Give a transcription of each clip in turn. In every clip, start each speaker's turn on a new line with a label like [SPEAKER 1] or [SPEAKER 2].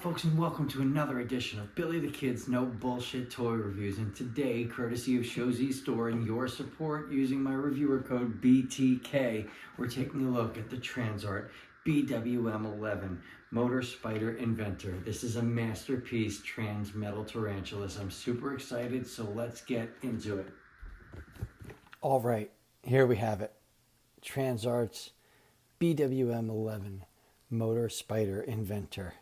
[SPEAKER 1] folks, and welcome to another edition of Billy the Kid's No Bullshit Toy Reviews. And today, courtesy of Show.zstore and your support using my reviewer code BTK, we're taking a look at the TransArt BWM-11 Motor Spider Inventor. This is a masterpiece TransMetal Tarantulas. I'm super excited, so let's get into it. All right, here we have it. TransArt's BWM-11 Motor Spider Inventor.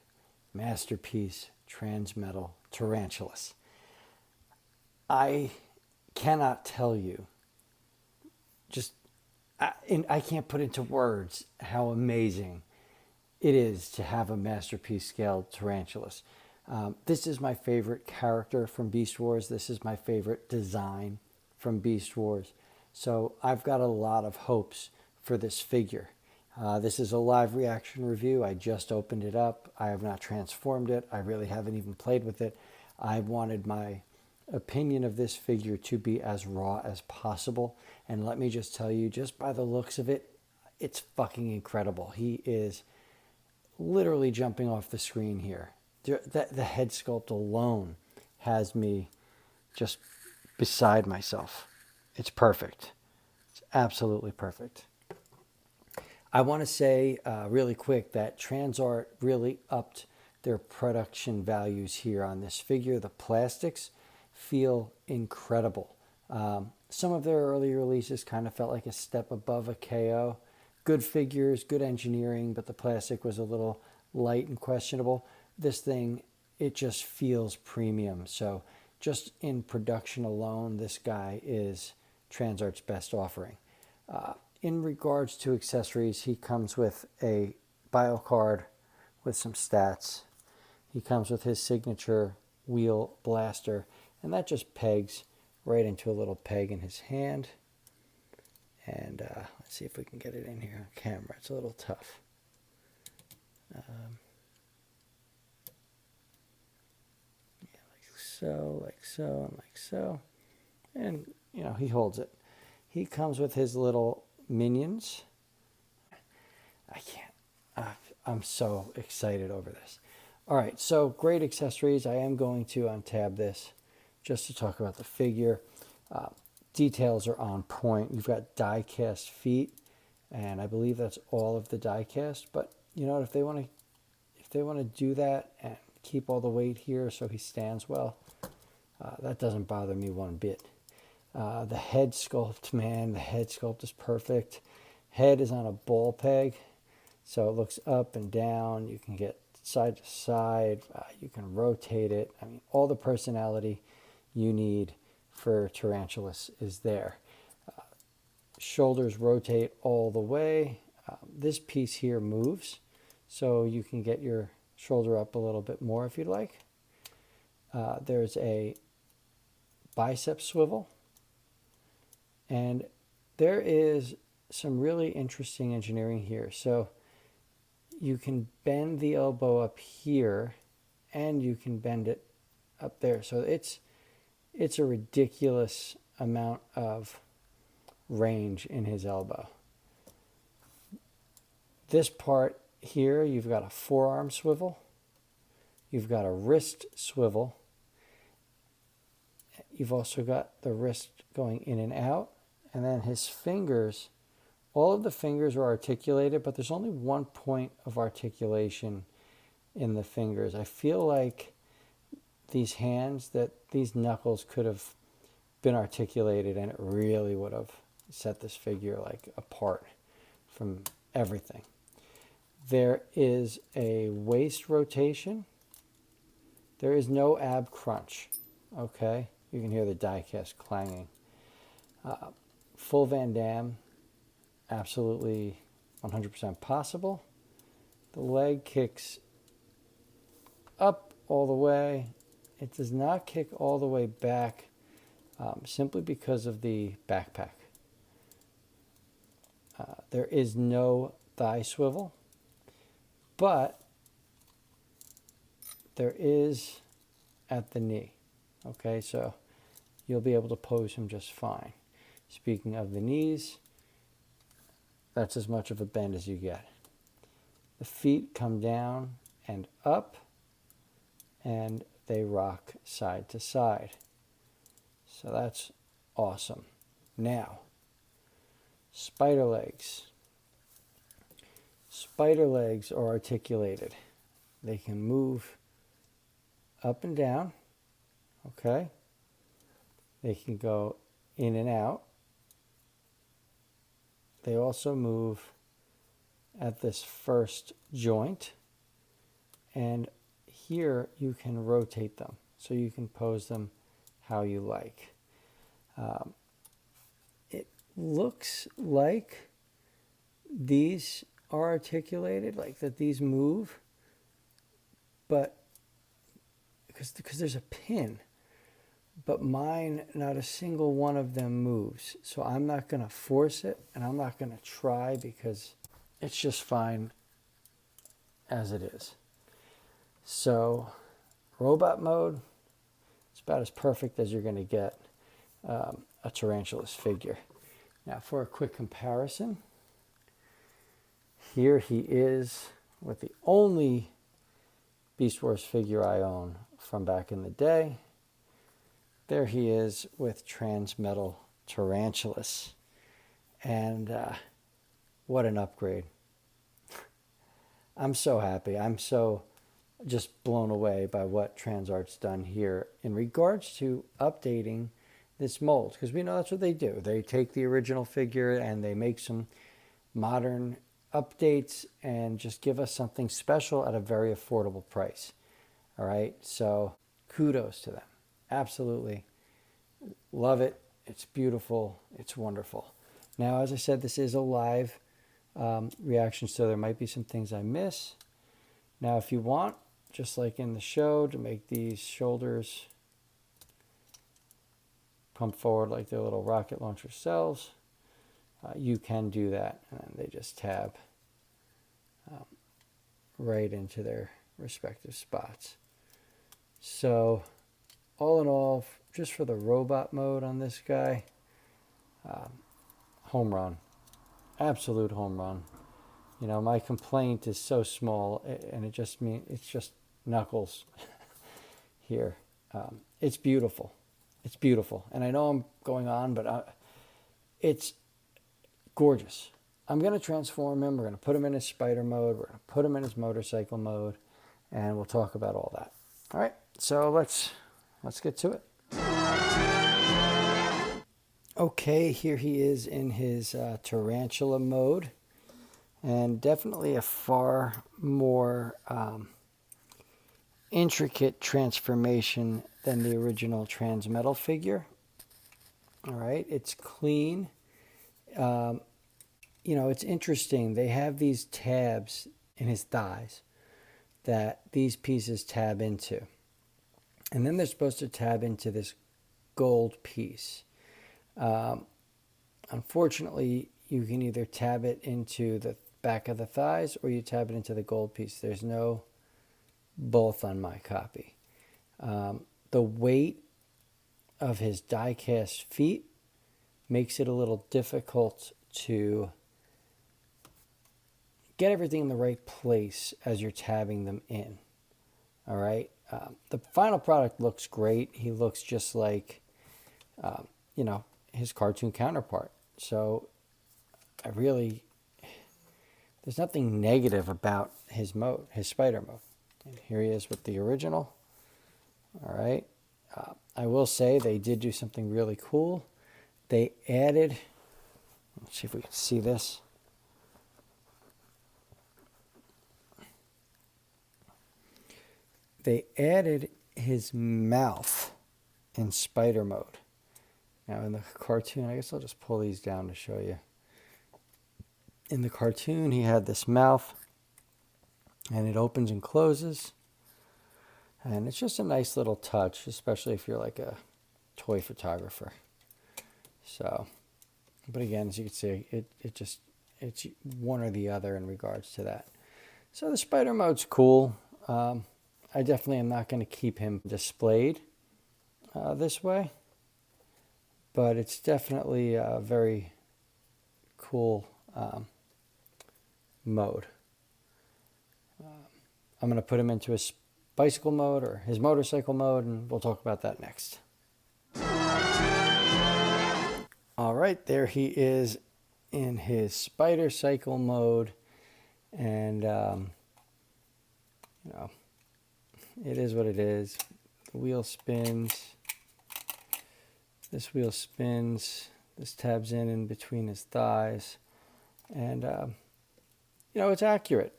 [SPEAKER 1] Masterpiece TransMetal Tarantulas. I cannot tell you, I can't put into words how amazing it is to have a masterpiece scaled tarantulas. This is my favorite character from Beast Wars. This is my favorite design from Beast Wars. So I've got a lot of hopes for this figure. This is a live reaction review. I just opened it up. I have not transformed it. I really haven't even played with it. I wanted my opinion of this figure to be as raw as possible. And let me just tell you, just by the looks of it, it's fucking incredible. He is literally jumping off the screen here. The head sculpt alone has me just beside myself. It's perfect. It's absolutely perfect. I want to say really quick that TransArt really upped their production values here on this figure. The plastics feel incredible. Some of their early releases kind of felt like a step above a KO. Good figures, good engineering, but the plastic was a little light and questionable. This thing, it just feels premium. So just in production alone, this guy is TransArt's best offering. In regards to accessories, he comes with a bio card with some stats. He comes with his signature wheel blaster, and that just pegs right into a little peg in his hand. And let's see if we can get it in here on camera. It's a little tough. Yeah, like so, and like so. And, you know, he holds it. He comes with his little minions. I'm so excited over this. All right, so great accessories. I am going to untab this just to talk about the figure. Details are on point. You've got die cast feet, and I believe that's all of the die cast. But you know, if they want to do that and keep all the weight here so he stands well, that doesn't bother me one bit. The head sculpt, man, the head sculpt is perfect. Head is on a ball peg, so it looks up and down. You can get side to side. You can rotate it. I mean, all the personality you need for Tarantulas is there. Shoulders rotate all the way. This piece here moves, so you can get your shoulder up a little bit more if you'd like. There's a bicep swivel. And there is some really interesting engineering here. So you can bend the elbow up here, and you can bend it up there. So it's a ridiculous amount of range in his elbow. This part here, you've got a forearm swivel. You've got a wrist swivel. You've also got the wrist going in and out. And then his fingers, all of the fingers are articulated, but there's only one point of articulation in the fingers. I feel like these hands, that these knuckles could have been articulated, and it really would have set this figure like apart from everything. There is a waist rotation. There is no ab crunch, okay? You can hear the die cast clanging. Full Van Damme, absolutely 100% possible. The leg kicks up all the way. It does not kick all the way back simply because of the backpack. There is no thigh swivel, but there is at the knee. Okay, so you'll be able to pose him just fine. Speaking of the knees, that's as much of a bend as you get. The feet come down and up, and they rock side to side. So that's awesome. Now, spider legs. Spider legs are articulated. They can move up and down, okay? They can go in and out. They also move at this first joint, and here you can rotate them, so you can pose them how you like. It looks like these are articulated, like that these move, but because there's a pin, but mine, not a single one of them moves. So I'm not going to force it, and I'm not going to try, because it's just fine as it is. So robot mode, it's about as perfect as you're going to get a Tarantulas figure. Now for a quick comparison, here he is with the only Beast Wars figure I own from back in the day. There he is with TransMetal Tarantulas. And what an upgrade. I'm so happy. I'm so just blown away by what TransArt's done here in regards to updating this mold, because we know that's what they do. They take the original figure and they make some modern updates and just give us something special at a very affordable price. All right, so kudos to them. Absolutely love it. It's beautiful. It's wonderful. Now, as I said, this is a live reaction, so there might be some things I miss. Now, if you want, just like in the show, to make these shoulders pump forward like their little rocket launcher cells, you can do that, and they just tab right into their respective spots. So all in all, just for the robot mode on this guy, home run, absolute home run. You know, my complaint is so small, and it just means it's just knuckles here. It's beautiful. It's beautiful. And I know I'm going on, but it's gorgeous. I'm going to transform him. We're going to put him in his spider mode. We're going to put him in his motorcycle mode, and we'll talk about all that. All right, so let's get to it. Okay, here he is in his tarantula mode, and definitely a far more intricate transformation than the original TransMetal figure. All right, it's clean. You know, it's interesting. They have these tabs in his thighs that these pieces tab into. And then they're supposed to tab into this gold piece. Unfortunately, you can either tab it into the back of the thighs or you tab it into the gold piece. There's no both on my copy. The weight of his die-cast feet makes it a little difficult to get everything in the right place as you're tabbing them in. All right. The final product looks great. He looks just like, you know, his cartoon counterpart. So there's nothing negative about his mode, his spider mode. And here he is with the original. All right. I will say they did do something really cool. They added, let's see if we can see this. They added his mouth in spider mode. Now in the cartoon, I guess I'll just pull these down to show you. In the cartoon, he had this mouth, and it opens and closes. And it's just a nice little touch, especially if you're like a toy photographer. So, but again, as you can see, it's one or the other in regards to that. So the spider mode's cool. I definitely am not going to keep him displayed this way, but it's definitely a very cool mode. I'm going to put him into his bicycle mode or his motorcycle mode, and we'll talk about that next. All right, there he is in his spider cycle mode, and you know, it is what it is. The wheel spins. This wheel spins. This tabs in between his thighs, and you know, it's accurate.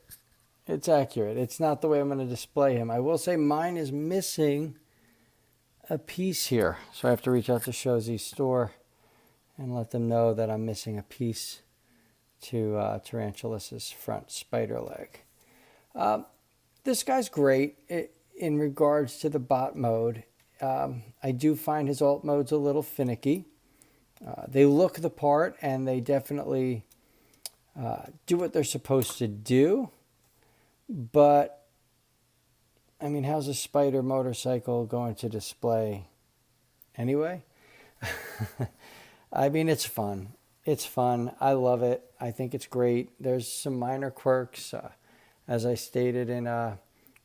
[SPEAKER 1] It's accurate. It's not the way I'm going to display him. I will say mine is missing a piece here, so I have to reach out to Show.zstore and let them know that I'm missing a piece to Tarantulas' front spider leg. This guy's great in regards to the bot mode. I do find his alt modes a little finicky. They look the part, and they definitely do what they're supposed to do. But, I mean, how's a spider motorcycle going to display anyway? I mean, it's fun. It's fun. I love it. I think it's great. There's some minor quirks. As I stated, in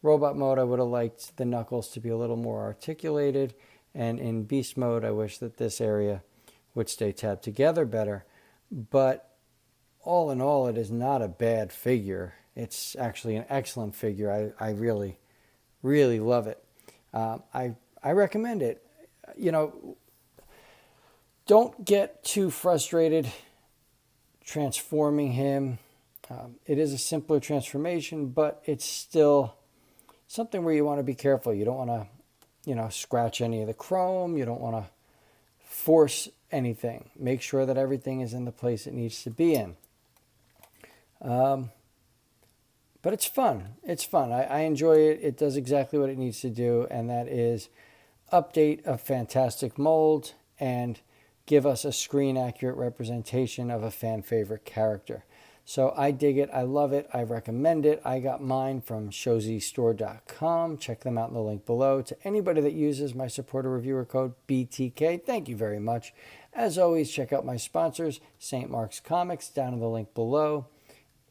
[SPEAKER 1] robot mode, I would have liked the knuckles to be a little more articulated. And in beast mode, I wish that this area would stay tabbed together better. But all in all, it is not a bad figure. It's actually an excellent figure. I really, really love it. I recommend it. You know, don't get too frustrated transforming him. It is a simpler transformation, but it's still something where you want to be careful. You don't want to, you know, scratch any of the chrome. You don't want to force anything. Make sure that everything is in the place it needs to be in. But it's fun. It's fun. I enjoy it. It does exactly what it needs to do, and that is update a fantastic mold and give us a screen-accurate representation of a fan-favorite character. So I dig it. I love it. I recommend it. I got mine from Show.zstore.com. Check them out in the link below. To anybody that uses my supporter reviewer code BTK, thank you very much. As always, check out my sponsors, St. Mark's Comics, down in the link below.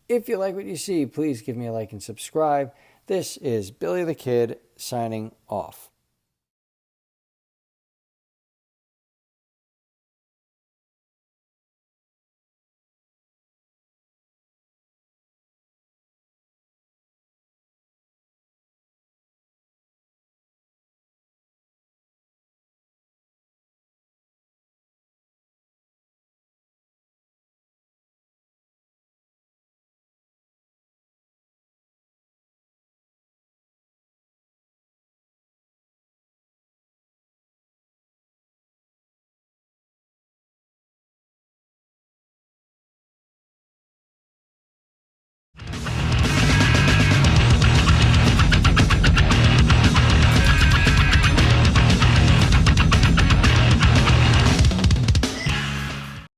[SPEAKER 1] If you like what you see, please give me a like and subscribe. This is Billy the Kid signing off.